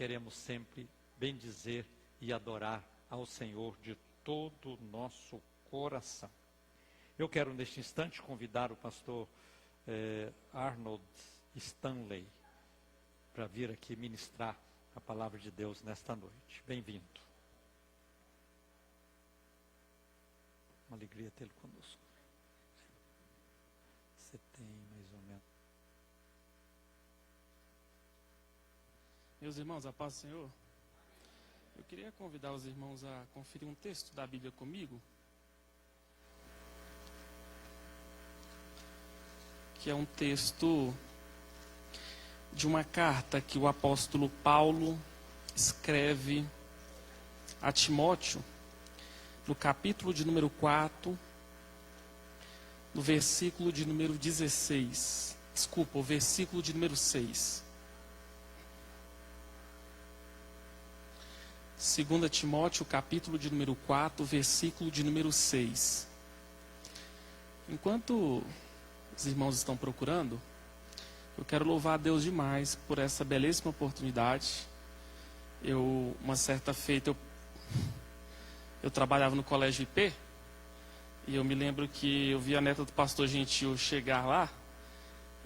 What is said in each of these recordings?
queremos sempre bendizer e adorar ao Senhor de todo o nosso coração. Eu quero neste instante convidar o pastor Arnold Stanley para vir aqui ministrar a palavra de Deus nesta noite. Bem-vindo. Uma alegria tê-lo conosco. Você tem mais ou menos... Meus irmãos, a paz do Senhor. Eu queria convidar os irmãos a conferir um texto da Bíblia comigo, que é um texto de uma carta que o apóstolo Paulo escreve a Timóteo, no capítulo de número 4, no versículo de número 16. Desculpa, o versículo de número 6. 2 Timóteo, capítulo de número 4, versículo de número 6. Enquanto os irmãos estão procurando, eu quero louvar a Deus demais por essa belíssima oportunidade. Uma certa feita, eu trabalhava no colégio IP, e eu me lembro que eu vi a neta do pastor Gentil chegar lá,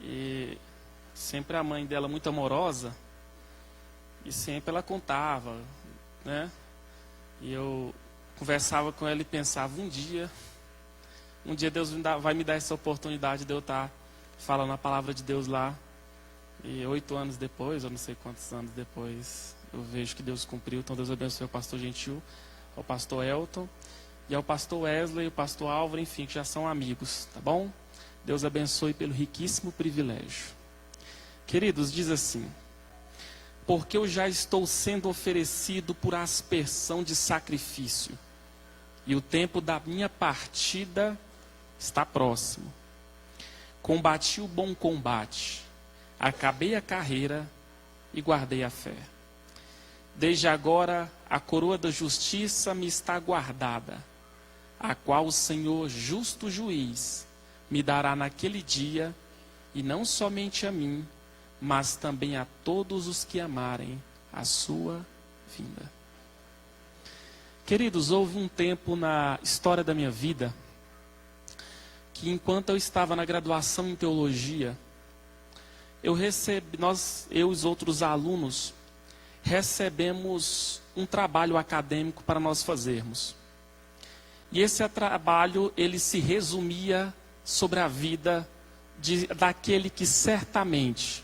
e sempre a mãe dela muito amorosa, e sempre ela contava, né? E eu conversava com ela e pensava, um dia Deus vai me dar essa oportunidade de eu estar falando a palavra de Deus lá. E 8 anos depois, eu não sei quantos anos depois, eu vejo que Deus cumpriu. Então Deus abençoe o pastor Gentil, ao pastor Elton, e ao pastor Wesley, o pastor Álvaro, enfim, que já são amigos, tá bom? Deus abençoe pelo riquíssimo privilégio. Queridos, diz assim: porque eu já estou sendo oferecido por aspersão de sacrifício, e o tempo da minha partida está próximo. Combati o bom combate, acabei a carreira e guardei a fé. Desde agora a coroa da justiça me está guardada, a qual o Senhor, justo juiz, me dará naquele dia, e não somente a mim, mas também a todos os que amarem a sua vinda. Queridos, houve um tempo na história da minha vida que, enquanto eu estava na graduação em teologia, eu e os outros alunos recebemos um trabalho acadêmico para nós fazermos. E esse trabalho, ele se resumia sobre a vida daquele que certamente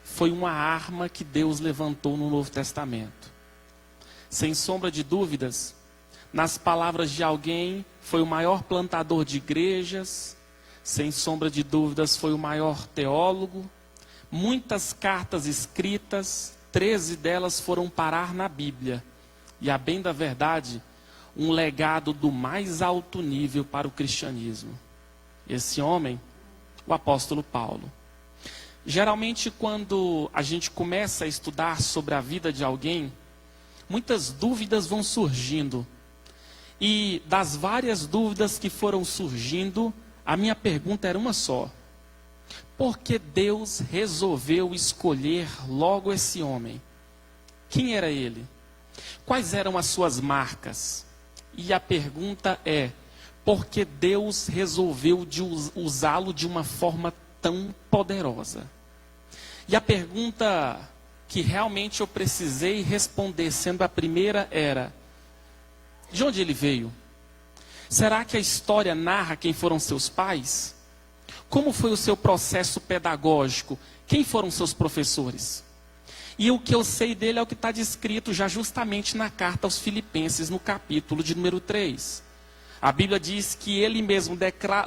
foi uma arma que Deus levantou no Novo Testamento. Sem sombra de dúvidas, nas palavras de alguém, foi o maior plantador de igrejas, sem sombra de dúvidas, foi o maior teólogo. Muitas cartas escritas, 13 delas foram parar na Bíblia. E, a bem da verdade, um legado do mais alto nível para o cristianismo. Esse homem, o apóstolo Paulo. Geralmente, quando a gente começa a estudar sobre a vida de alguém, muitas dúvidas vão surgindo. E das várias dúvidas que foram surgindo, a minha pergunta era uma só: por que Deus resolveu escolher logo esse homem? Quem era ele? Quais eram as suas marcas? E a pergunta é: por que Deus resolveu usá-lo de uma forma tão poderosa? E a pergunta que realmente eu precisei responder, sendo a primeira, era: de onde ele veio? Será que a história narra quem foram seus pais? Como foi o seu processo pedagógico? Quem foram seus professores? E o que eu sei dele é o que está descrito já justamente na carta aos Filipenses, no capítulo de número 3. A Bíblia diz que ele mesmo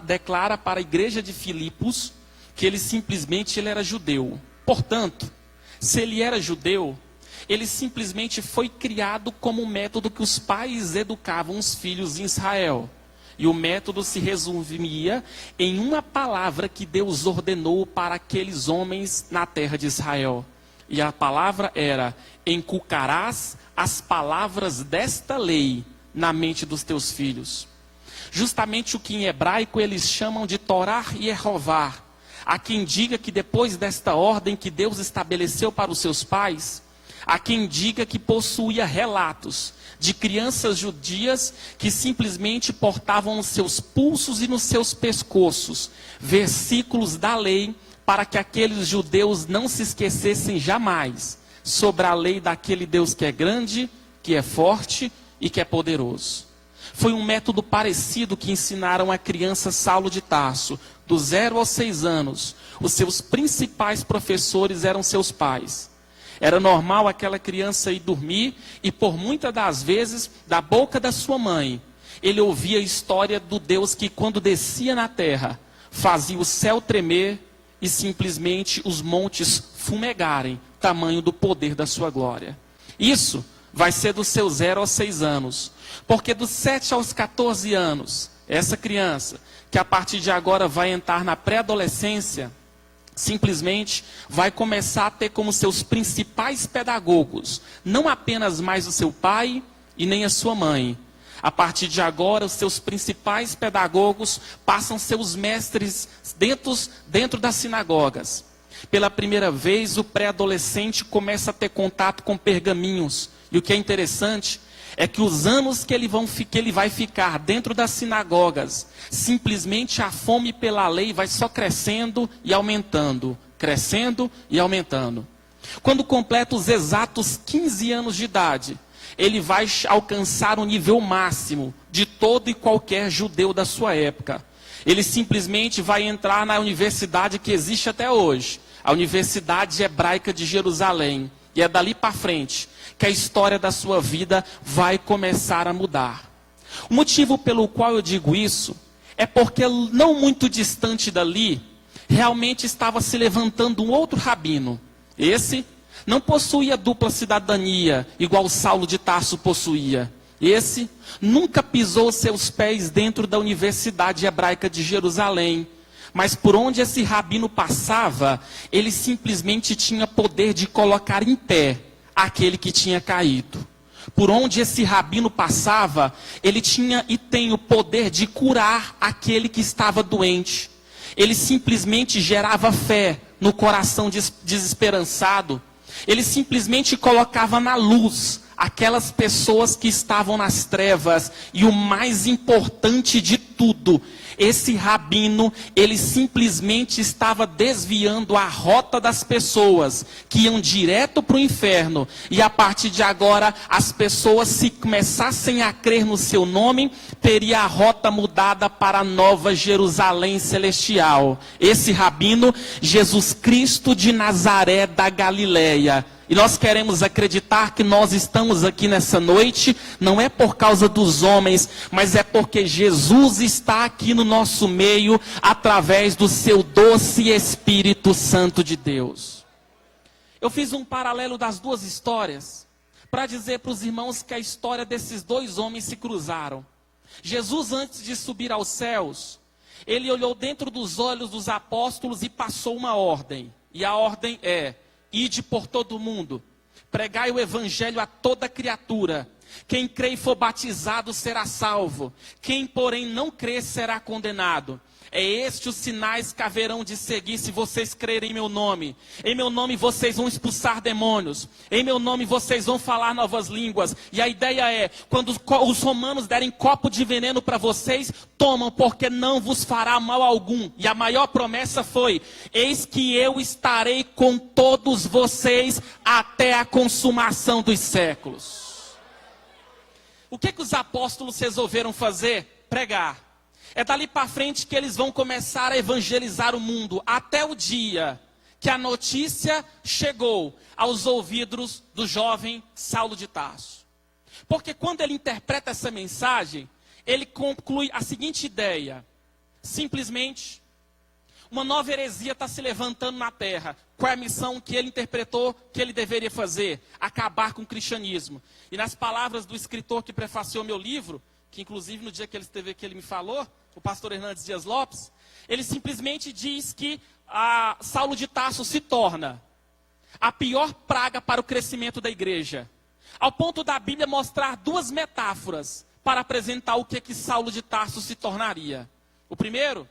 declara para a igreja de Filipos que ele era judeu. Portanto, se ele era judeu, ele simplesmente foi criado como um método que os pais educavam os filhos em Israel. E o método se resumia em uma palavra que Deus ordenou para aqueles homens na terra de Israel. E a palavra era: inculcarás as palavras desta lei na mente dos teus filhos. Justamente o que em hebraico eles chamam de Torá e Jeová. Há quem diga que depois desta ordem que Deus estabeleceu para os seus pais, Há quem diga que possuía relatos de crianças judias que simplesmente portavam nos seus pulsos e nos seus pescoços versículos da lei para que aqueles judeus não se esquecessem jamais sobre a lei daquele Deus que é grande, que é forte e que é poderoso. Foi um método parecido que ensinaram a criança Saulo de Tarso, do 0 aos 6 anos. Os seus principais professores eram seus pais. Era normal aquela criança ir dormir e por muitas das vezes, da boca da sua mãe, ele ouvia a história do Deus que quando descia na terra, fazia o céu tremer e simplesmente os montes fumegarem, tamanho do poder da sua glória. Isso vai ser dos seus 0 aos 6 anos. Porque dos 7 aos 14 anos, essa criança, que a partir de agora vai entrar na pré-adolescência, simplesmente vai começar a ter como seus principais pedagogos, não apenas mais o seu pai e nem a sua mãe. A partir de agora, os seus principais pedagogos passam seus mestres dentro das sinagogas. Pela primeira vez, o pré-adolescente começa a ter contato com pergaminhos. E o que é interessante é que os anos que ele vai ficar dentro das sinagogas, simplesmente a fome pela lei vai só crescendo e aumentando. Crescendo e aumentando. Quando completa os exatos 15 anos de idade, ele vai alcançar o nível máximo de todo e qualquer judeu da sua época. Ele simplesmente vai entrar na universidade que existe até hoje, a Universidade Hebraica de Jerusalém. E é dali para frente que a história da sua vida vai começar a mudar. O motivo pelo qual eu digo isso é porque não muito distante dali, realmente estava se levantando um outro rabino. Esse não possuía dupla cidadania, igual Saulo de Tarso possuía. Esse nunca pisou seus pés dentro da Universidade Hebraica de Jerusalém. Mas por onde esse rabino passava, ele simplesmente tinha poder de colocar em pé aquele que tinha caído. Por onde esse rabino passava, ele tinha e tem o poder de curar aquele que estava doente. Ele simplesmente gerava fé no coração desesperançado. Ele simplesmente colocava na luz aquelas pessoas que estavam nas trevas. E o mais importante de tudo, esse rabino, ele simplesmente estava desviando a rota das pessoas que iam direto para o inferno. E a partir de agora, as pessoas, se começassem a crer no seu nome, teria a rota mudada para a nova Jerusalém celestial. Esse rabino, Jesus Cristo de Nazaré da Galileia. E nós queremos acreditar que nós estamos aqui nessa noite, não é por causa dos homens, mas é porque Jesus está aqui no nosso meio, através do seu doce Espírito Santo de Deus. Eu fiz um paralelo das duas histórias, para dizer para os irmãos que a história desses dois homens se cruzaram. Jesus, antes de subir aos céus, ele olhou dentro dos olhos dos apóstolos e passou uma ordem. E a ordem é: ide por todo o mundo, pregai o evangelho a toda criatura. Quem crê e for batizado será salvo. Quem, porém, não crê será condenado. É estes os sinais que haverão de seguir se vocês crerem em meu nome. Em meu nome vocês vão expulsar demônios. Em meu nome vocês vão falar novas línguas. E a ideia é, quando os romanos derem copo de veneno para vocês, tomam, porque não vos fará mal algum. E a maior promessa foi: eis que eu estarei com todos vocês até a consumação dos séculos. O que os apóstolos resolveram fazer? Pregar. É dali para frente que eles vão começar a evangelizar o mundo, até o dia que a notícia chegou aos ouvidos do jovem Saulo de Tarso. Porque quando ele interpreta essa mensagem, ele conclui a seguinte ideia: simplesmente, uma nova heresia está se levantando na terra. Qual é a missão que ele interpretou que ele deveria fazer? Acabar com o cristianismo. E nas palavras do escritor que prefaciou meu livro, que inclusive no dia que ele esteve aqui ele me falou, o pastor Hernandes Dias Lopes, ele simplesmente diz que Saulo de Tarso se torna a pior praga para o crescimento da igreja. Ao ponto da Bíblia mostrar duas metáforas para apresentar o que Saulo de Tarso se tornaria. O primeiro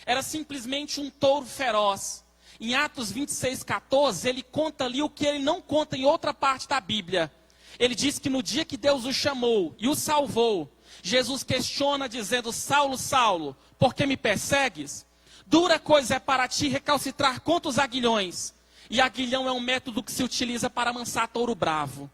era simplesmente um touro feroz. Em Atos 26:14, ele conta ali o que ele não conta em outra parte da Bíblia. Ele diz que no dia que Deus o chamou e o salvou, Jesus questiona dizendo: Saulo, Saulo, por que me persegues? Dura coisa é para ti recalcitrar contra os aguilhões. E aguilhão é um método que se utiliza para amansar touro bravo.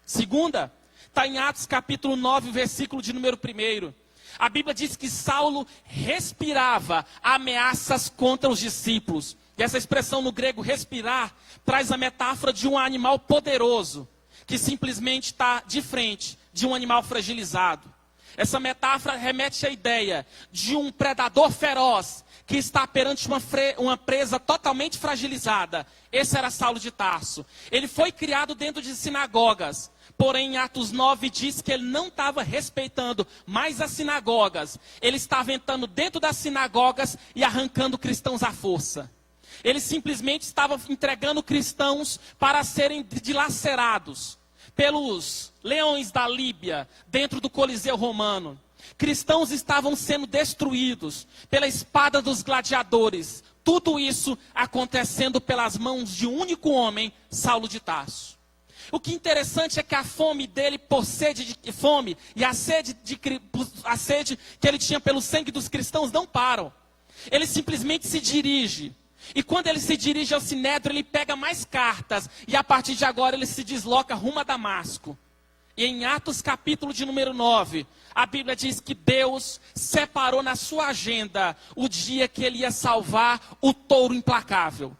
Segunda, está em Atos capítulo 9, versículo de número 1. A Bíblia diz que Saulo respirava ameaças contra os discípulos. E essa expressão no grego, respirar, traz a metáfora de um animal poderoso, que simplesmente está de frente de um animal fragilizado. Essa metáfora remete à ideia de um predador feroz, que está perante uma presa totalmente fragilizada. Esse era Saulo de Tarso. Ele foi criado dentro de sinagogas. Porém, em Atos 9 diz que ele não estava respeitando mais as sinagogas. Ele estava entrando dentro das sinagogas e arrancando cristãos à força. Ele simplesmente estava entregando cristãos para serem dilacerados pelos leões da Líbia, dentro do Coliseu Romano. Cristãos estavam sendo destruídos pela espada dos gladiadores. Tudo isso acontecendo pelas mãos de um único homem, Saulo de Tarso. O que é interessante é que a fome dele por sede de fome e a sede que ele tinha pelo sangue dos cristãos não param. Ele simplesmente se dirige. E quando ele se dirige ao Sinédrio, ele pega mais cartas. E a partir de agora ele se desloca rumo a Damasco. E em Atos capítulo de número 9, a Bíblia diz que Deus separou na sua agenda o dia que ele ia salvar o touro implacável.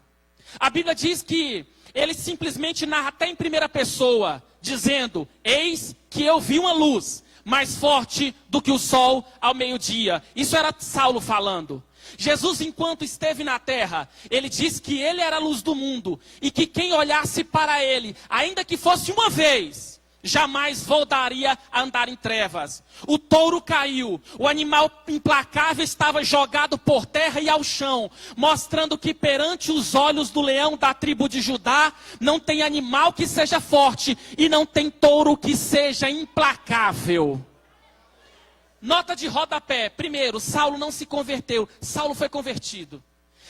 A Bíblia diz que ele simplesmente narra até em primeira pessoa, dizendo: eis que eu vi uma luz mais forte do que o sol ao meio-dia. Isso era Saulo falando. Jesus, enquanto esteve na terra, ele disse que ele era a luz do mundo e que quem olhasse para ele, ainda que fosse uma vez, jamais voltaria a andar em trevas. O touro caiu, o animal implacável estava jogado por terra e ao chão, mostrando que perante os olhos do leão da tribo de Judá, não tem animal que seja forte e não tem touro que seja implacável. Nota de rodapé. Primeiro, Saulo não se converteu, Saulo foi convertido.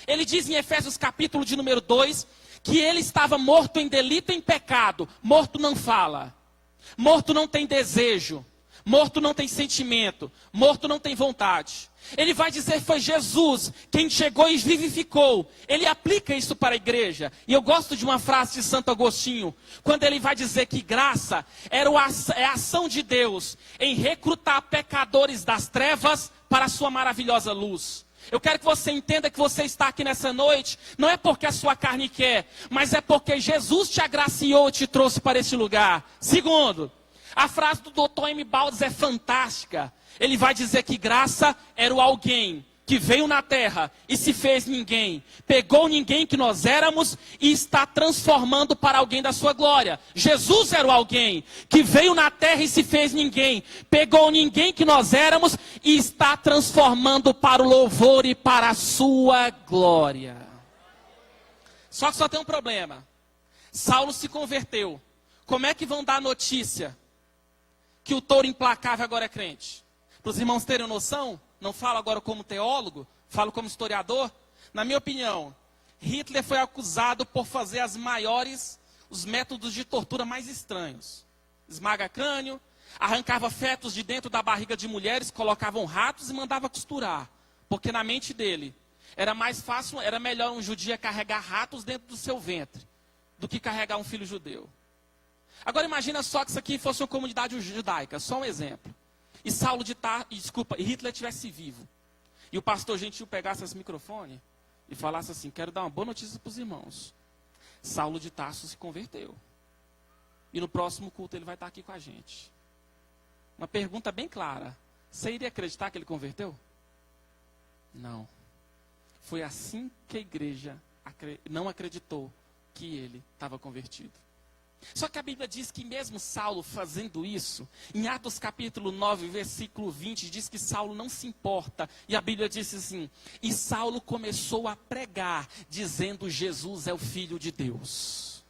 Ele diz em Efésios capítulo de número 2, que ele estava morto em delito e em pecado. Morto não fala. Morto não tem desejo, morto não tem sentimento, morto não tem vontade. Ele vai dizer que foi Jesus quem chegou e vivificou. Ele aplica isso para a igreja. E eu gosto de uma frase de Santo Agostinho, quando ele vai dizer que graça é a ação de Deus em recrutar pecadores das trevas para a sua maravilhosa luz. Eu quero que você entenda que você está aqui nessa noite, não é porque a sua carne quer, mas é porque Jesus te agraciou e te trouxe para esse lugar. Segundo, a frase do Dr. M. Baldes é fantástica. Ele vai dizer que graça era o alguém que veio na terra e se fez ninguém. Pegou ninguém que nós éramos e está transformando para alguém da sua glória. Jesus era o alguém que veio na terra e se fez ninguém. Pegou ninguém que nós éramos e está transformando para o louvor e para a sua glória. Só que só tem um problema. Saulo se converteu. Como é que vão dar notícia que o touro implacável agora é crente? Para os irmãos terem noção, não falo agora como teólogo, falo como historiador. Na minha opinião, Hitler foi acusado por fazer os métodos de tortura mais estranhos. Esmaga crânio, arrancava fetos de dentro da barriga de mulheres, colocavam ratos e mandava costurar. Porque na mente dele, era mais fácil, era melhor um judeu carregar ratos dentro do seu ventre, do que carregar um filho judeu. Agora imagina só que isso aqui fosse uma comunidade judaica, só um exemplo. E Hitler estivesse vivo. E o pastor gentil pegasse esse microfone e falasse assim: quero dar uma boa notícia para os irmãos. Saulo de Tarso se converteu. E no próximo culto ele vai estar aqui com a gente. Uma pergunta bem clara. Você iria acreditar que ele converteu? Não. Foi assim que a igreja não acreditou que ele estava convertido. Só que a Bíblia diz que mesmo Saulo fazendo isso, em Atos capítulo 9, versículo 20, diz que Saulo não se importa. E a Bíblia diz assim: e Saulo começou a pregar, dizendo: Jesus é o Filho de Deus.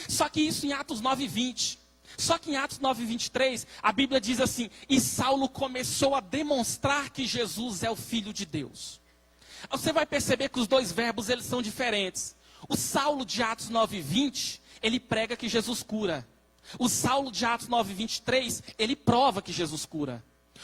Só que isso em Atos 9, 20. Só que em Atos 9, 23, a Bíblia diz assim: e Saulo começou a demonstrar que Jesus é o Filho de Deus. Você vai perceber que os dois verbos eles são diferentes. O Saulo de Atos 9:20, ele prega que Jesus cura. O Saulo de Atos 9:23, ele prova que Jesus cura.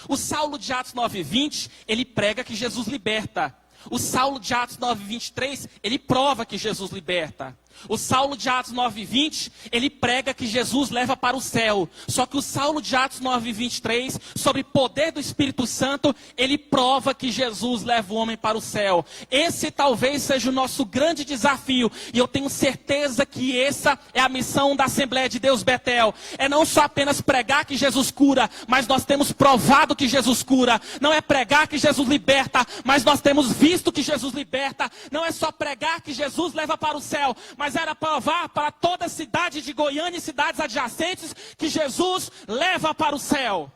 O Saulo de Atos 9:20, ele prega que Jesus liberta. O Saulo de Atos 9:23, ele prova que Jesus liberta. O Saulo de Atos 9:20, ele prega que Jesus leva para o céu. Só que o Saulo de Atos 9:23, sobre poder do Espírito Santo, ele prova que Jesus leva o homem para o céu. Esse talvez seja o nosso grande desafio. E eu tenho certeza que essa é a missão da Assembleia de Deus Betel. É não só apenas pregar que Jesus cura, mas nós temos provado que Jesus cura. Não é pregar que Jesus liberta, mas nós temos visto que Jesus liberta. Não é só pregar que Jesus leva para o céu, mas era provar para toda a cidade de Goiânia e cidades adjacentes que Jesus leva para o céu.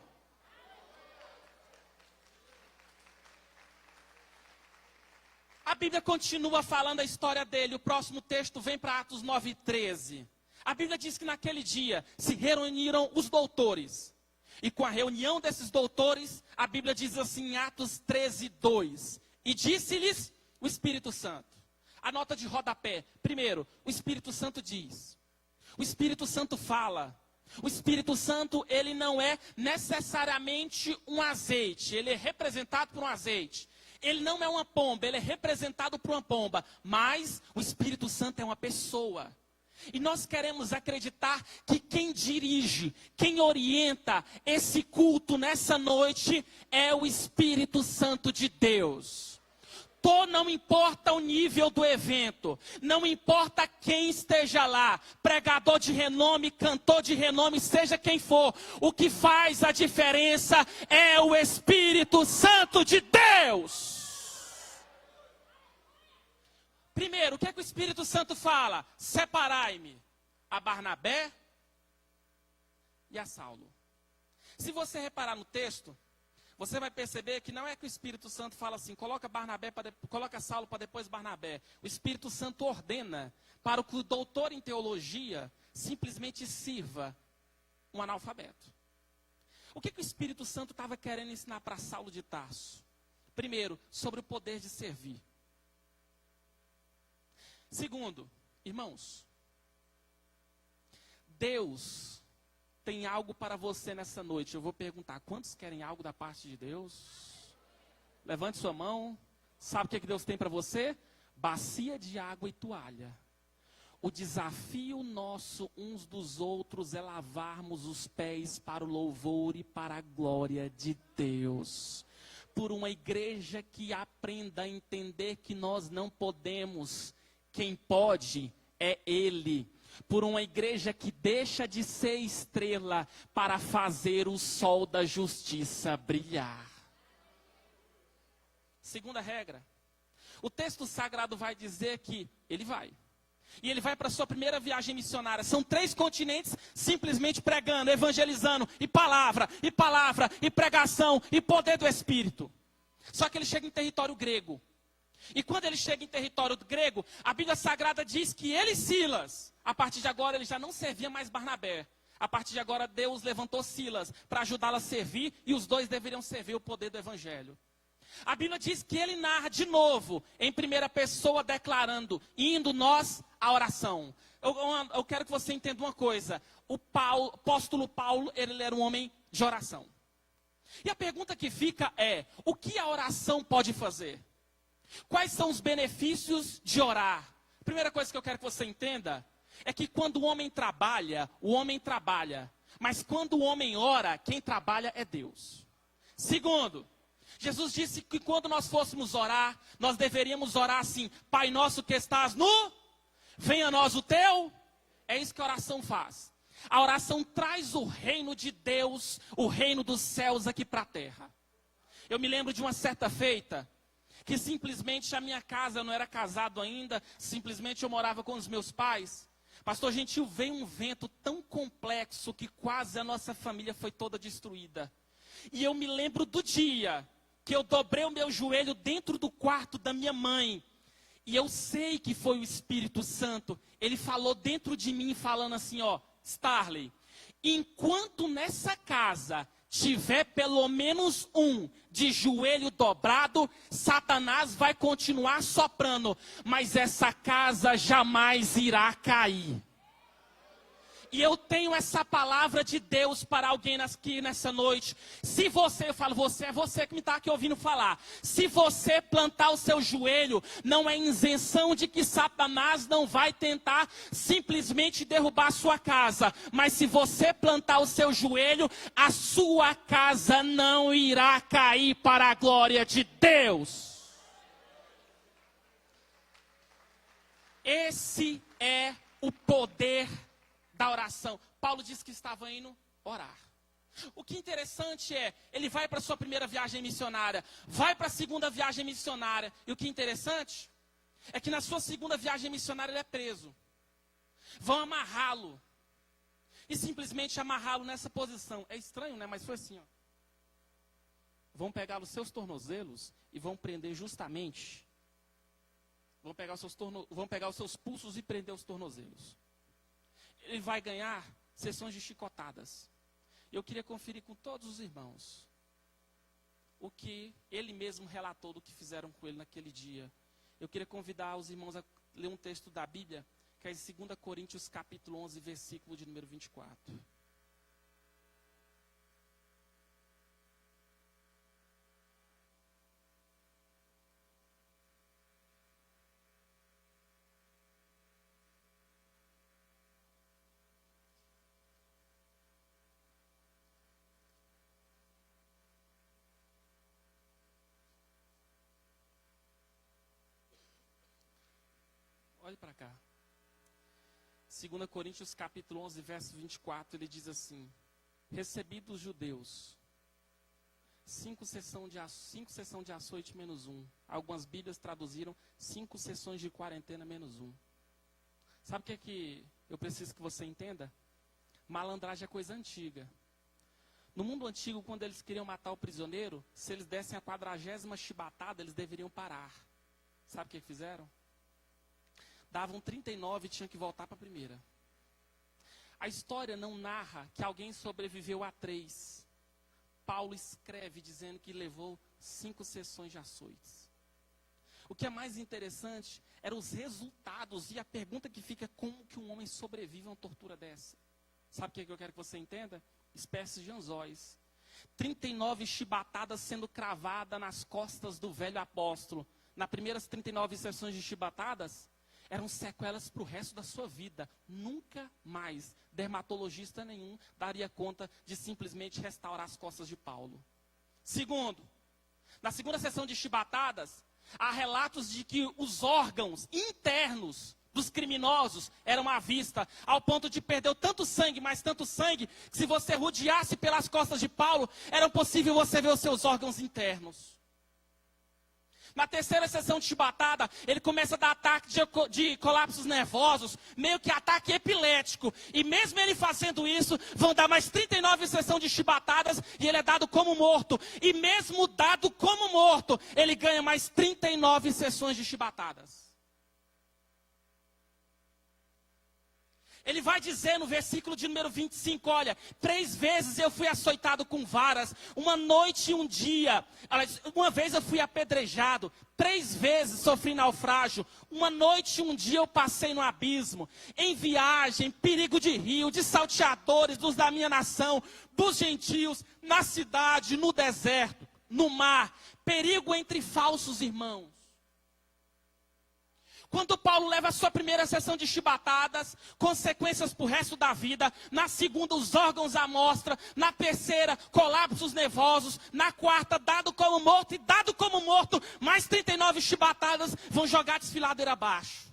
A Bíblia continua falando a história dele. O próximo texto vem para Atos 9:13. A Bíblia diz que naquele dia se reuniram os doutores. E com a reunião desses doutores, a Bíblia diz assim em Atos 13:2. E disse-lhes o Espírito Santo. A nota de rodapé. Primeiro, o Espírito Santo diz. O Espírito Santo fala. O Espírito Santo, ele não é necessariamente um azeite. Ele é representado por um azeite. Ele não é uma pomba, ele é representado por uma pomba. Mas o Espírito Santo é uma pessoa. E nós queremos acreditar que quem dirige, quem orienta esse culto nessa noite é o Espírito Santo de Deus. Não importa o nível do evento, não importa quem esteja lá, pregador de renome, cantor de renome, seja quem for, o que faz a diferença é o Espírito Santo de Deus. Primeiro, o que é que o Espírito Santo fala? Separai-me a Barnabé e a Saulo. Se você reparar no texto, você vai perceber que não é que o Espírito Santo fala assim, coloca Saulo para depois Barnabé. O Espírito Santo ordena para que o doutor em teologia simplesmente sirva um analfabeto. O que o Espírito Santo estava querendo ensinar para Saulo de Tarso? Primeiro, sobre o poder de servir. Segundo, irmãos, Deus tem algo para você nessa noite. Eu vou perguntar, quantos querem algo da parte de Deus? Levante sua mão. Sabe o que Deus tem para você? Bacia de água e toalha. O desafio nosso uns dos outros é lavarmos os pés para o louvor e para a glória de Deus. Por uma igreja que aprenda a entender que nós não podemos, quem pode é Ele. Por uma igreja que deixa de ser estrela para fazer o sol da justiça brilhar. Segunda regra. O texto sagrado vai dizer que ele vai. E ele vai para a sua primeira viagem missionária. São 3 continentes simplesmente pregando, evangelizando, e palavra, e pregação, e poder do Espírito. Só que ele chega em território grego. E quando ele chega em território grego, a Bíblia Sagrada diz que ele e Silas, a partir de agora ele já não servia mais Barnabé. A partir de agora Deus levantou Silas para ajudá-lo a servir, e os dois deveriam servir o poder do Evangelho. A Bíblia diz que ele narra de novo, em primeira pessoa, declarando, indo nós à oração. Eu quero que você entenda uma coisa. O apóstolo Paulo, ele era um homem de oração. E a pergunta que fica é, o que a oração pode fazer? Quais são os benefícios de orar? Primeira coisa que eu quero que você entenda é que quando o homem trabalha. Mas quando o homem ora, quem trabalha é Deus. Segundo, Jesus disse que quando nós fôssemos orar, nós deveríamos orar assim: Pai nosso que estás no, venha a nós o teu. É isso que a oração faz. A oração traz o reino de Deus, o reino dos céus aqui para a terra. Eu me lembro de uma certa feita, que simplesmente a minha casa, eu não era casado ainda, simplesmente eu morava com os meus pais. Pastor Gentil, veio um vento tão complexo que quase a nossa família foi toda destruída. E eu me lembro do dia que eu dobrei o meu joelho dentro do quarto da minha mãe. E eu sei que foi o Espírito Santo. Ele falou dentro de mim, falando assim, ó, Starley, enquanto nessa casa tiver pelo menos um de joelho dobrado, Satanás vai continuar soprando, mas essa casa jamais irá cair. E eu tenho essa palavra de Deus para alguém aqui nessa noite. Se você, eu falo você, é você que me está aqui ouvindo falar. Se você plantar o seu joelho, não é isenção de que Satanás não vai tentar simplesmente derrubar a sua casa. Mas se você plantar o seu joelho, a sua casa não irá cair para a glória de Deus. Esse é o poder da oração. Paulo disse que estava indo orar. O que é interessante é, ele vai para a sua primeira viagem missionária, vai para a segunda viagem missionária, e o que é interessante é que na sua segunda viagem missionária ele é preso. Vão amarrá-lo, e simplesmente amarrá-lo nessa posição. É estranho, né? Mas foi assim, ó. Vão pegar os seus tornozelos e vão prender justamente, vão pegar os seus pulsos e prender os tornozelos. Ele vai ganhar sessões de chicotadas. Eu queria conferir com todos os irmãos o que ele mesmo relatou do que fizeram com ele naquele dia. Eu queria convidar os irmãos a ler um texto da Bíblia, que é em 2 Coríntios capítulo 11, versículo de número 24. Olhe para cá. 2 Coríntios capítulo 11, verso 24, ele diz assim: recebi dos judeus 5 sessões de açoite menos 1. Algumas Bíblias traduziram 5 sessões de quarentena menos 1. Sabe o que é que eu preciso que você entenda? Malandragem é coisa antiga. No mundo antigo, quando eles queriam matar o prisioneiro, se eles dessem a 40ª chibatada, eles deveriam parar. Sabe o que fizeram? Davam 39 e tinham que voltar para a primeira. A história não narra que alguém sobreviveu a 3. Paulo escreve dizendo que levou 5 sessões de açoites. O que é mais interessante eram os resultados e a pergunta que fica: como que um homem sobrevive a uma tortura dessa? Sabe o que eu quero que você entenda? Espécies de anzóis. 39 chibatadas sendo cravadas nas costas do velho apóstolo. Nas primeiras 39 sessões de chibatadas, eram sequelas para o resto da sua vida. Nunca mais dermatologista nenhum daria conta de simplesmente restaurar as costas de Paulo. Segundo, na segunda sessão de chibatadas, há relatos de que os órgãos internos dos criminosos eram à vista, ao ponto de perder tanto sangue, mas tanto sangue, que se você rodeasse pelas costas de Paulo, era possível você ver os seus órgãos internos. Na terceira sessão de chibatada, ele começa a dar ataque de colapsos nervosos, meio que ataque epilético. E mesmo ele fazendo isso, vão dar mais 39 sessões de chibatadas e ele é dado como morto. E mesmo dado como morto, ele ganha mais 39 sessões de chibatadas. Ele vai dizer no versículo de número 25, olha, 3 vezes eu fui açoitado com varas, uma noite e um dia, uma vez eu fui apedrejado, 3 vezes sofri naufrágio, uma noite e um dia eu passei no abismo, em viagem, perigo de rio, de salteadores, dos da minha nação, dos gentios, na cidade, no deserto, no mar, perigo entre falsos irmãos. Quando Paulo leva a sua primeira sessão de chibatadas, consequências para o resto da vida. Na segunda, os órgãos à mostra. Na terceira, colapsos nervosos. Na quarta, dado como morto. E dado como morto, mais 39 chibatadas vão jogar a desfiladeira abaixo.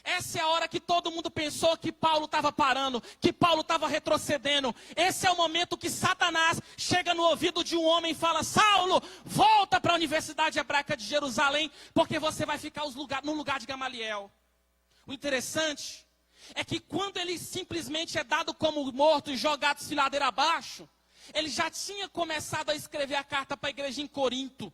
Essa é a hora que todo mundo pensou que Paulo estava parando, que Paulo estava retrocedendo. Esse é o momento que Satanás chega no ouvido de um homem e fala: Saulo, volta para a Universidade Hebraica de Jerusalém, porque você vai ficar no lugar de Gamaliel. O interessante é que quando ele simplesmente é dado como morto e jogado desfiladeira abaixo, ele já tinha começado a escrever a carta para a igreja em Corinto.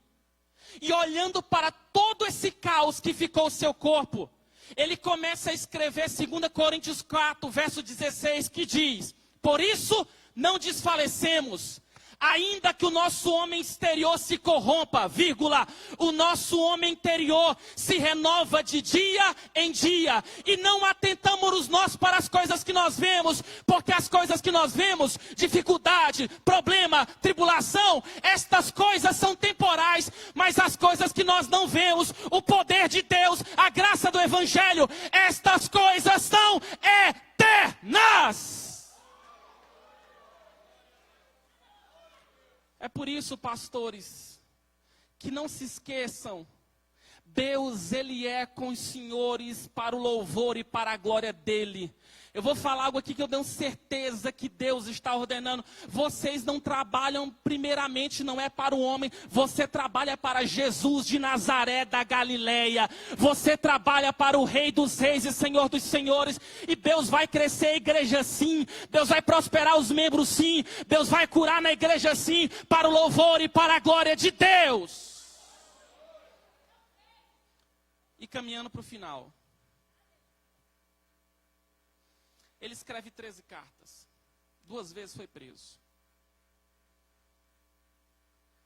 E olhando para todo esse caos que ficou o seu corpo, ele começa a escrever 2 Coríntios 4, verso 16, que diz: por isso, não desfalecemos. Ainda que o nosso homem exterior se corrompa, vírgula, o nosso homem interior se renova de dia em dia. E não atentamos nós para as coisas que nós vemos, porque as coisas que nós vemos, dificuldade, problema, tribulação, estas coisas são temporais, mas as coisas que nós não vemos, o poder de Deus, a graça do Evangelho, estas coisas são eternas. É por isso, pastores, que não se esqueçam, Deus, Ele é com os senhores para o louvor e para a glória dEle. Eu vou falar algo aqui que eu tenho certeza que Deus está ordenando. Vocês não trabalham primeiramente, não é para o homem. Você trabalha para Jesus de Nazaré da Galileia. Você trabalha para o Rei dos Reis e Senhor dos Senhores. E Deus vai crescer a igreja sim. Deus vai prosperar os membros sim. Deus vai curar na igreja sim. Para o louvor e para a glória de Deus. E caminhando para o final. Ele escreve 13 cartas. 2 vezes foi preso.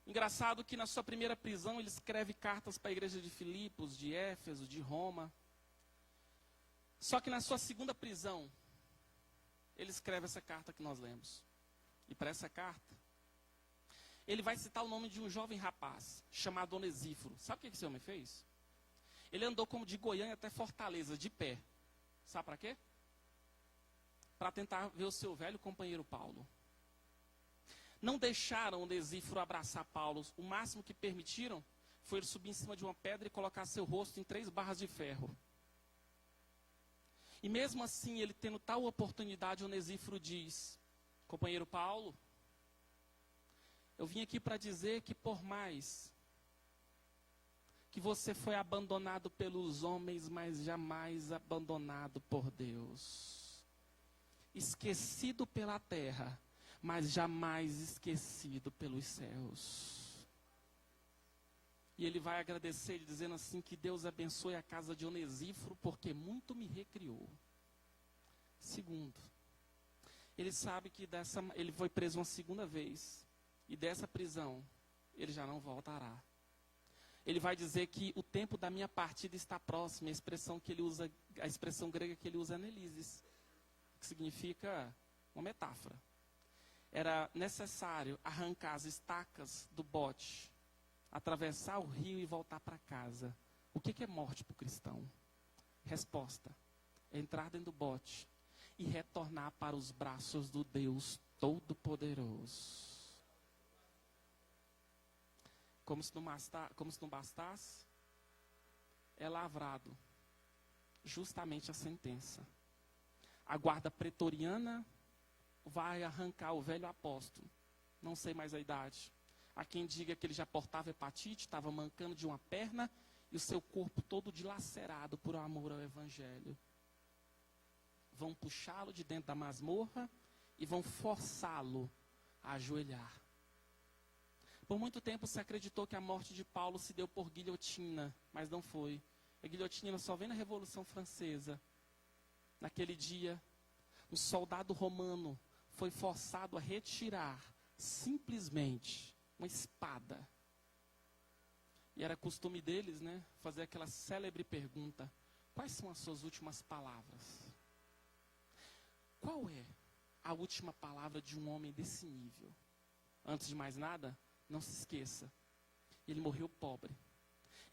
Engraçado que na sua primeira prisão ele escreve cartas para a igreja de Filipos, de Éfeso, de Roma. Só que na sua segunda prisão, ele escreve essa carta que nós lemos. E para essa carta, ele vai citar o nome de um jovem rapaz, chamado Onesíforo. Sabe o que esse homem fez? Ele andou como de Goiânia até Fortaleza, de pé. Sabe para quê? Para tentar ver o seu velho companheiro Paulo. Não deixaram Onesíforo abraçar Paulo. O máximo que permitiram foi ele subir em cima de uma pedra e colocar seu rosto em 3 barras de ferro. E mesmo assim, ele tendo tal oportunidade, Onesíforo diz: companheiro Paulo, eu vim aqui para dizer que por mais que você foi abandonado pelos homens, mas jamais abandonado por Deus. Esquecido pela terra, mas jamais esquecido pelos céus. E ele vai agradecer, dizendo assim, que Deus abençoe a casa de Onesíforo, porque muito me recriou. Segundo, ele sabe que ele foi preso uma segunda vez, e dessa prisão, ele já não voltará. Ele vai dizer que o tempo da minha partida está próximo, a expressão grega que ele usa é anelisis, que significa uma metáfora. Era necessário arrancar as estacas do bote, atravessar o rio e voltar para casa. O que é morte para o cristão? Resposta: é entrar dentro do bote e retornar para os braços do Deus Todo-Poderoso. Como se não bastasse, é lavrado justamente a sentença. A guarda pretoriana vai arrancar o velho apóstolo. Não sei mais a idade. Há quem diga que ele já portava hepatite, estava mancando de uma perna e o seu corpo todo dilacerado por amor ao Evangelho. Vão puxá-lo de dentro da masmorra e vão forçá-lo a ajoelhar. Por muito tempo se acreditou que a morte de Paulo se deu por guilhotina, mas não foi. A guilhotina só vem na Revolução Francesa. Naquele dia, um soldado romano foi forçado a retirar, simplesmente, uma espada. E era costume deles, fazer aquela célebre pergunta: quais são as suas últimas palavras? Qual é a última palavra de um homem desse nível? Antes de mais nada, não se esqueça, ele morreu pobre.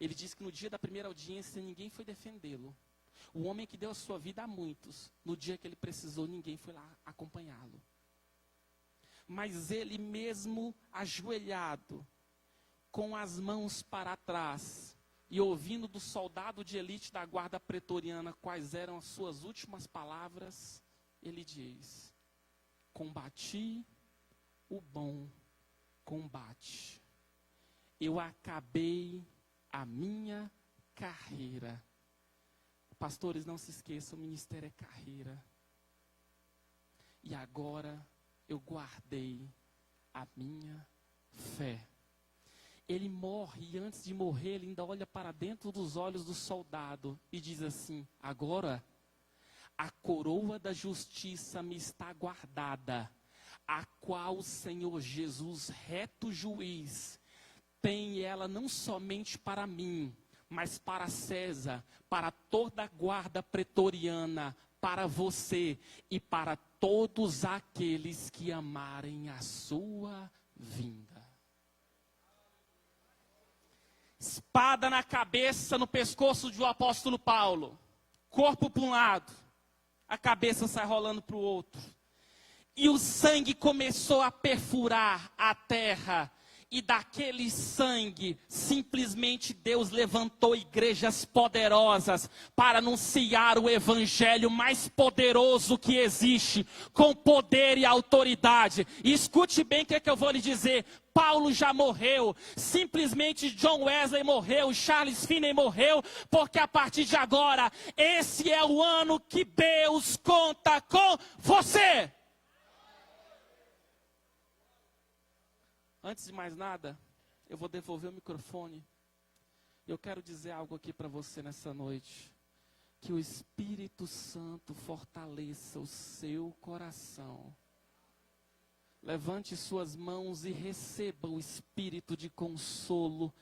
Ele disse que no dia da primeira audiência ninguém foi defendê-lo. O homem que deu a sua vida a muitos, no dia que ele precisou, ninguém foi lá acompanhá-lo. Mas ele mesmo ajoelhado, com as mãos para trás, e ouvindo do soldado de elite da guarda pretoriana quais eram as suas últimas palavras, ele diz: combati o bom combate. Eu acabei a minha carreira. Pastores, não se esqueçam, o ministério é carreira. E agora eu guardei a minha fé. Ele morre, e antes de morrer, ele ainda olha para dentro dos olhos do soldado e diz assim: agora a coroa da justiça me está guardada. a qual o Senhor Jesus, reto juiz, tem ela não somente para mim, mas para César, para toda a guarda pretoriana, para você e para todos aqueles que amarem a sua vinda. Espada na cabeça, no pescoço do apóstolo Paulo. Corpo para um lado, a cabeça sai rolando para o outro. E o sangue começou a perfurar a terra. E daquele sangue, simplesmente Deus levantou igrejas poderosas para anunciar o evangelho mais poderoso que existe, com poder e autoridade. E escute bem o que eu vou lhe dizer. Paulo já morreu, simplesmente John Wesley morreu, Charles Finney morreu, porque a partir de agora, esse é o ano que Deus conta com você. Antes de mais nada, eu vou devolver o microfone. Eu quero dizer algo aqui para você nessa noite. Que o Espírito Santo fortaleça o seu coração. Levante suas mãos e receba o Espírito de consolo.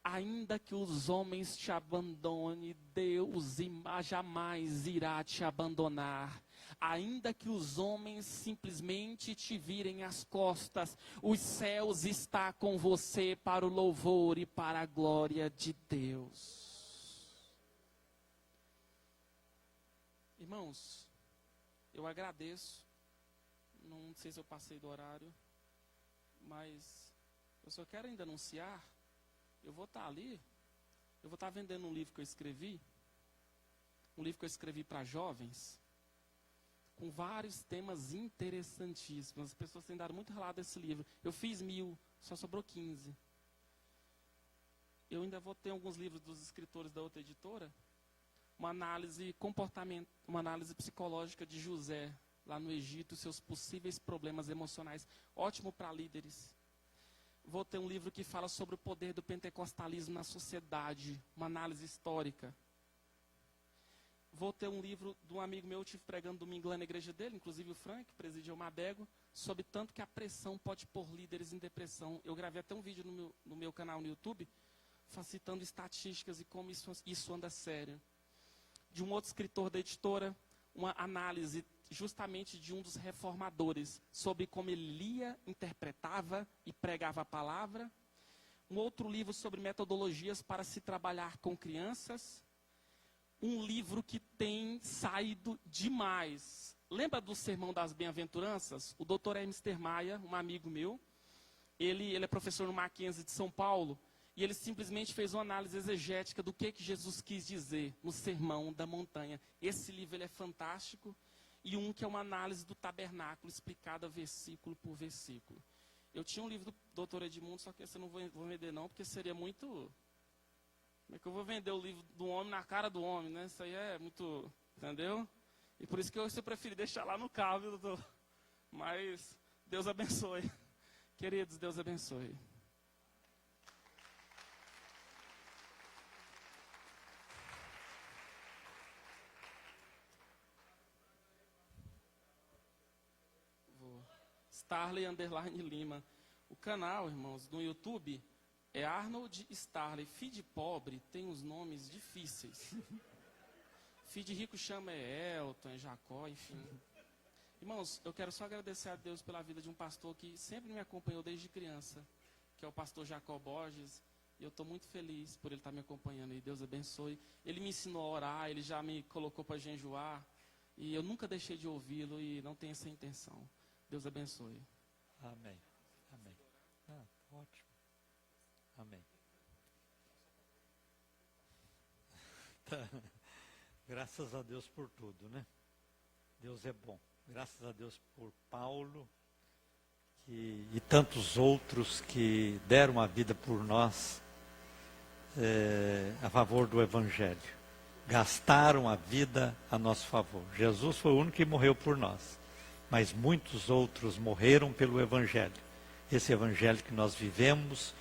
Ainda que os homens te abandonem, Deus jamais irá te abandonar. Ainda que os homens simplesmente te virem as costas, os céus está com você para o louvor e para a glória de Deus. Irmãos, eu agradeço. Não sei se eu passei do horário, mas eu só quero ainda anunciar. Eu vou estar ali, eu vou estar vendendo um livro que eu escrevi para jovens, com vários temas interessantíssimos. As pessoas têm dado muito relato desse livro. Eu fiz 1000, só sobrou 15. Eu ainda vou ter alguns livros dos escritores da outra editora, uma análise uma análise psicológica de José, lá no Egito, seus possíveis problemas emocionais, ótimo para líderes. Vou ter um livro que fala sobre o poder do pentecostalismo na sociedade, uma análise histórica. Vou ter um livro de um amigo meu, eu estive pregando domingo lá na igreja dele, inclusive o Frank, que presidia o Mabego, sobre tanto que a pressão pode pôr líderes em depressão. Eu gravei até um vídeo no meu canal no YouTube, citando estatísticas e como isso anda sério. De um outro escritor da editora, uma análise justamente de um dos reformadores, sobre como ele lia, interpretava e pregava a palavra. Um outro livro sobre metodologias para se trabalhar com crianças. Um livro que tem saído demais. Lembra do Sermão das Bem-aventuranças? O Dr. Hermes Termaia, um amigo meu, ele é professor no Mackenzie de São Paulo, e ele simplesmente fez uma análise exegética do que Jesus quis dizer no Sermão da Montanha. Esse livro ele é fantástico. E um que é uma análise do tabernáculo, explicada versículo por versículo. Eu tinha um livro do Dr. Edmundo, só que esse eu não vou vender não, porque seria muito... Como é que eu vou vender o livro do homem na cara do homem, né? Isso aí é muito... Entendeu? E por isso que eu preferi deixar lá no carro, viu, doutor? Mas Deus abençoe. Queridos, Deus abençoe. Starley _ Lima. O canal, irmãos, no YouTube é Arnold Starley. Feed pobre tem uns nomes difíceis. Feed rico chama Elton, Jacó, enfim. Irmãos, eu quero só agradecer a Deus pela vida de um pastor que sempre me acompanhou desde criança, que é o pastor Jacó Borges. E eu estou muito feliz por ele estar me acompanhando aí. Deus abençoe. Ele me ensinou a orar, ele já me colocou para jejuar. E eu nunca deixei de ouvi-lo e não tenho essa intenção. Deus abençoe. Amém. Amém. Ótimo. Amém. Graças a Deus por tudo, né? Deus é bom. Graças a Deus por Paulo e tantos outros que deram a vida por nós a favor do Evangelho. Gastaram a vida a nosso favor. Jesus foi o único que morreu por nós. Mas muitos outros morreram pelo Evangelho. Esse Evangelho que nós vivemos,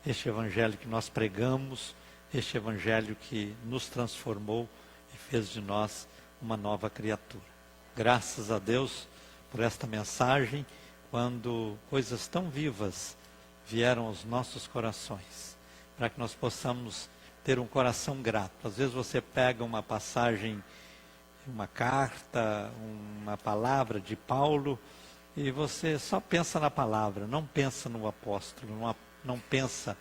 este Evangelho que nós pregamos, este Evangelho que nos transformou e fez de nós uma nova criatura. Graças a Deus por esta mensagem. quando coisas tão vivas vieram aos nossos corações, para que nós possamos ter um coração grato. Às vezes você pega uma passagem, uma carta, uma palavra de Paulo, e você só pensa na palavra, não pensa no apóstolo, não pensa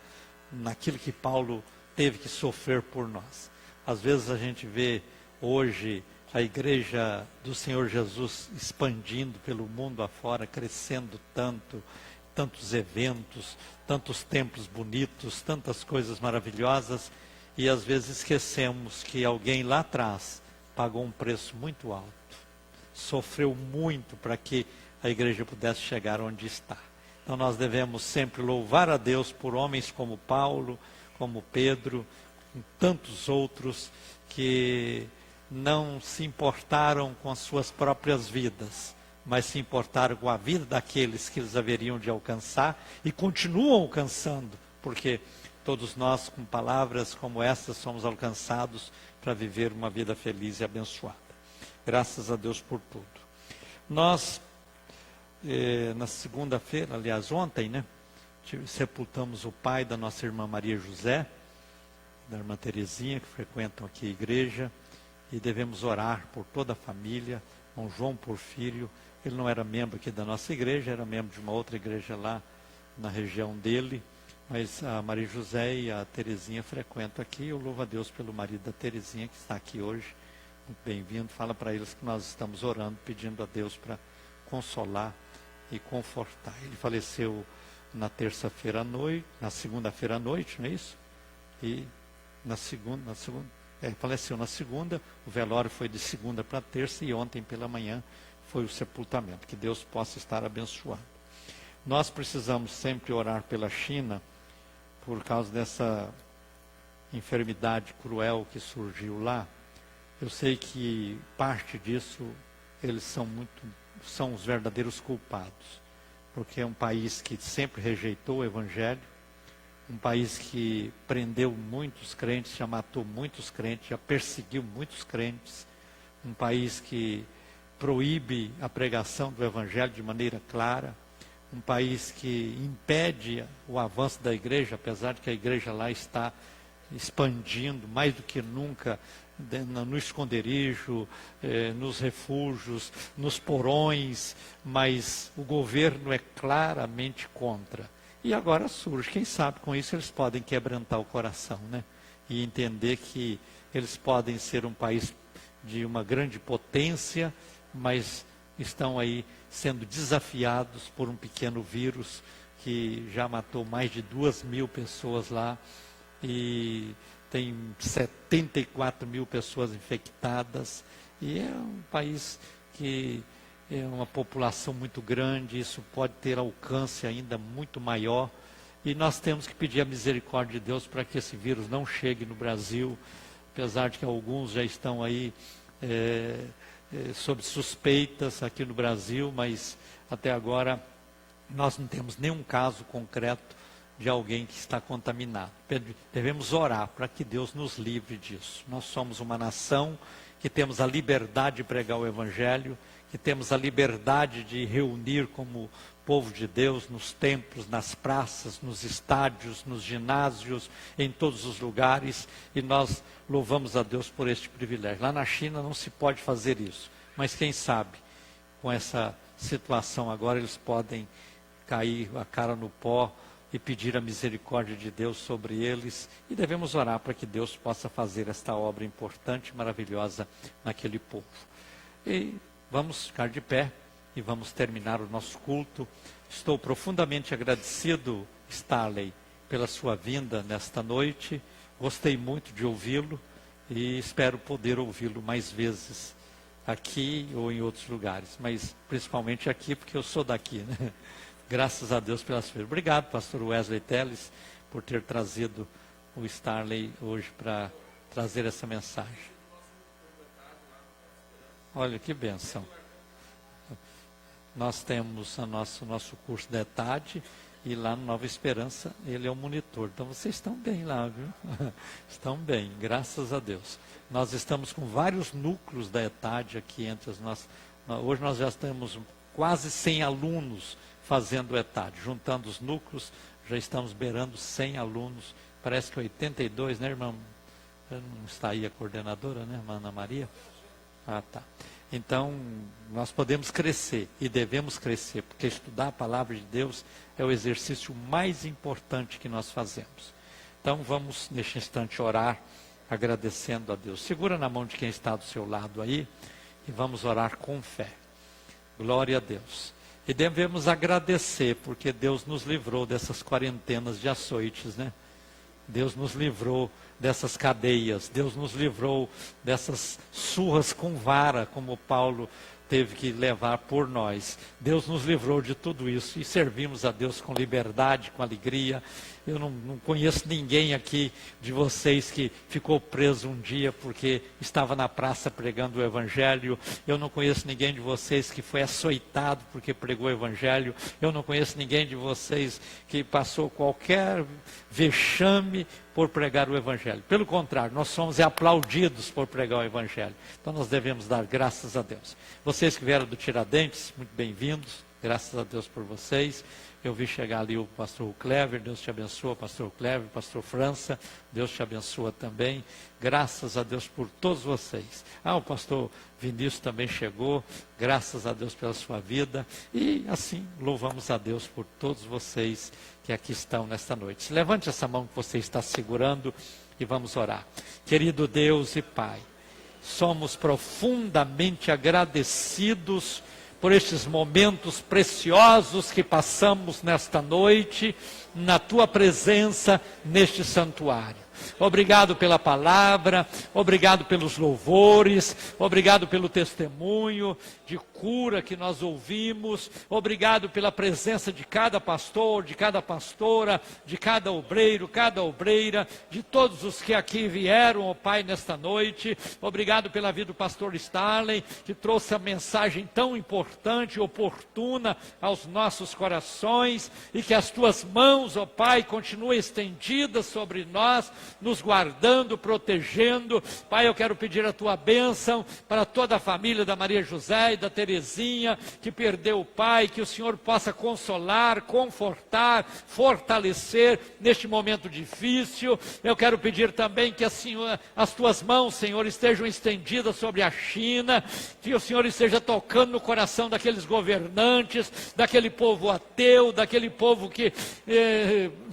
naquilo que Paulo teve que sofrer por nós. Às vezes a gente vê hoje a igreja do Senhor Jesus expandindo pelo mundo afora, crescendo tanto, tantos eventos, tantos templos bonitos, tantas coisas maravilhosas, e às vezes esquecemos que alguém lá atrás pagou um preço muito alto, sofreu muito para que a igreja pudesse chegar onde está. Então nós devemos sempre louvar a Deus por homens como Paulo, como Pedro, e tantos outros que não se importaram com as suas próprias vidas, mas se importaram com a vida daqueles que eles haveriam de alcançar e continuam alcançando, porque todos nós, com palavras como essas, somos alcançados para viver uma vida feliz e abençoada. Graças a Deus por tudo. Nós, na segunda-feira, aliás, ontem, sepultamos o pai da nossa irmã Maria José, da irmã Terezinha, que frequentam aqui a igreja, e devemos orar por toda a família. Irmão João Porfírio, ele não era membro aqui da nossa igreja, era membro de uma outra igreja lá na região dele, mas a Maria José e a Terezinha frequentam aqui. Eu louvo a Deus pelo marido da Terezinha, que está aqui hoje, muito bem-vindo. Fala para eles que nós estamos orando, pedindo a Deus para consolar e confortar. Ele faleceu na terça-feira à noite, na segunda-feira à noite, não é isso? E faleceu na segunda, o velório foi de segunda para terça, e ontem pela manhã foi o sepultamento. Que Deus possa estar abençoando. Nós precisamos sempre orar pela China, por causa dessa enfermidade cruel que surgiu lá. Eu sei que parte disso, eles são os verdadeiros culpados, porque é um país que sempre rejeitou o Evangelho, um país que prendeu muitos crentes, já matou muitos crentes, já perseguiu muitos crentes, um país que proíbe a pregação do Evangelho de maneira clara, um país que impede o avanço da igreja, apesar de que a igreja lá está expandindo mais do que nunca, no esconderijo, nos refúgios, nos porões, mas o governo é claramente contra. E agora surge, quem sabe com isso eles podem quebrantar o coração, e entender que eles podem ser um país de uma grande potência, mas estão aí sendo desafiados por um pequeno vírus que já matou mais de 2.000 pessoas lá, e tem 74 mil pessoas infectadas, e é um país que é uma população muito grande, isso pode ter alcance ainda muito maior, e nós temos que pedir a misericórdia de Deus para que esse vírus não chegue no Brasil, apesar de que alguns já estão aí sob suspeitas aqui no Brasil, mas até agora nós não temos nenhum caso concreto de alguém que está contaminado. Devemos orar para que Deus nos livre disso. Nós somos uma nação que temos a liberdade de pregar o Evangelho, que temos a liberdade de reunir como povo de Deus nos templos, nas praças, nos estádios, nos ginásios, em todos os lugares, e nós louvamos a Deus por este privilégio. Lá na China não se pode fazer isso, mas quem sabe, com essa situação agora, eles podem cair a cara no pó e pedir a misericórdia de Deus sobre eles, e devemos orar para que Deus possa fazer esta obra importante e maravilhosa naquele povo. E vamos ficar de pé e vamos terminar o nosso culto. Estou profundamente agradecido, Starley, pela sua vinda nesta noite. Gostei muito de ouvi-lo e espero poder ouvi-lo mais vezes aqui ou em outros lugares, mas principalmente aqui, porque eu sou daqui, Graças a Deus pelas feiras. Obrigado, pastor Wesley Teles, por ter trazido o Starley hoje para trazer essa mensagem. Olha que bênção. Nós temos o nosso curso da ETAD, e lá no Nova Esperança ele é o monitor. Então vocês estão bem lá, viu? Estão bem, graças a Deus. Nós estamos com vários núcleos da ETAD aqui entre as nossas. Hoje nós já temos quase 100 alunos fazendo o ETAD. Juntando os núcleos, já estamos beirando 100 alunos. Parece que 82, né, irmão? Não está aí a coordenadora, né, irmã Ana Maria? Ah, tá. Então, nós podemos crescer e devemos crescer, porque estudar a palavra de Deus é o exercício mais importante que nós fazemos. Então, vamos, neste instante, orar, agradecendo a Deus. Segura na mão de quem está do seu lado aí e vamos orar com fé. Glória a Deus. E devemos agradecer, porque Deus nos livrou dessas quarentenas de açoites, né? Deus nos livrou dessas cadeias, Deus nos livrou dessas surras com vara, como Paulo teve que levar por nós. Deus nos livrou de tudo isso e servimos a Deus com liberdade, com alegria. Eu não conheço ninguém aqui de vocês que ficou preso um dia porque estava na praça pregando o Evangelho. Eu não conheço ninguém de vocês que foi açoitado porque pregou o Evangelho. Eu não conheço ninguém de vocês que passou qualquer vexame por pregar o Evangelho. Pelo contrário, nós somos aplaudidos por pregar o Evangelho. Então nós devemos dar graças a Deus. Vocês que vieram do Tiradentes, muito bem-vindos. Graças a Deus por vocês. Eu vi chegar ali o pastor Clever, Deus te abençoa, pastor Clever, pastor França, Deus te abençoa também. Graças a Deus por todos vocês. O pastor Vinícius também chegou, graças a Deus pela sua vida. E assim, louvamos a Deus por todos vocês que aqui estão nesta noite. Levante essa mão que você está segurando e vamos orar. Querido Deus e Pai, somos profundamente agradecidos por estes momentos preciosos que passamos nesta noite, na Tua presença, neste santuário. Obrigado pela palavra, obrigado pelos louvores, obrigado pelo testemunho de cura que nós ouvimos, obrigado pela presença de cada pastor, de cada pastora, de cada obreiro, cada obreira, de todos os que aqui vieram, ó Pai, nesta noite. Obrigado pela vida do pastor Starley, que trouxe a mensagem tão importante e oportuna aos nossos corações, e que as Tuas mãos, ó Pai, continuem estendidas sobre nós, nos guardando, protegendo. Pai, eu quero pedir a Tua bênção para toda a família da Maria José e da Terezinha, que perdeu o pai, que o Senhor possa consolar, confortar, fortalecer neste momento difícil. Eu quero pedir também que as Tuas mãos, Senhor, estejam estendidas sobre a China, que o Senhor esteja tocando no coração daqueles governantes, daquele povo ateu, daquele povo que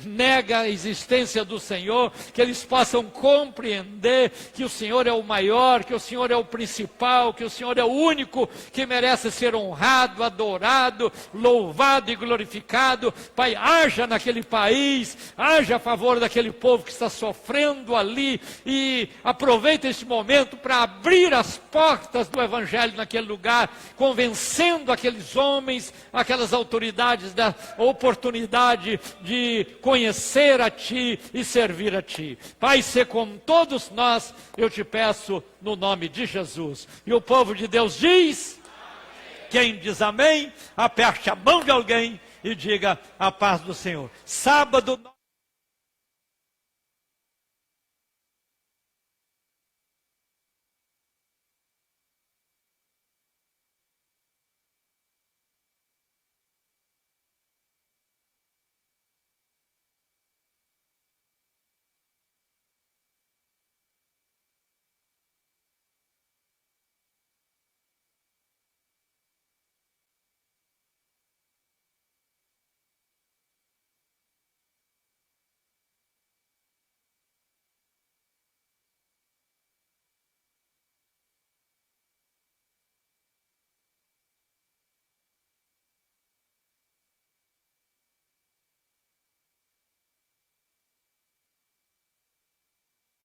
nega a existência do Senhor, que eles possam compreender que o Senhor é o maior, que o Senhor é o principal, que o Senhor é o único que merece ser honrado, adorado, louvado e glorificado. Pai, haja naquele país, haja a favor daquele povo que está sofrendo ali, e aproveita este momento para abrir as portas do Evangelho naquele lugar, convencendo aqueles homens, aquelas autoridades da oportunidade de conhecer a Ti e servir a Ti. Pai, se com todos nós, eu te peço no nome de Jesus. E o povo de Deus diz, amém. Quem diz amém, aperte a mão de alguém e diga a paz do Senhor. Sábado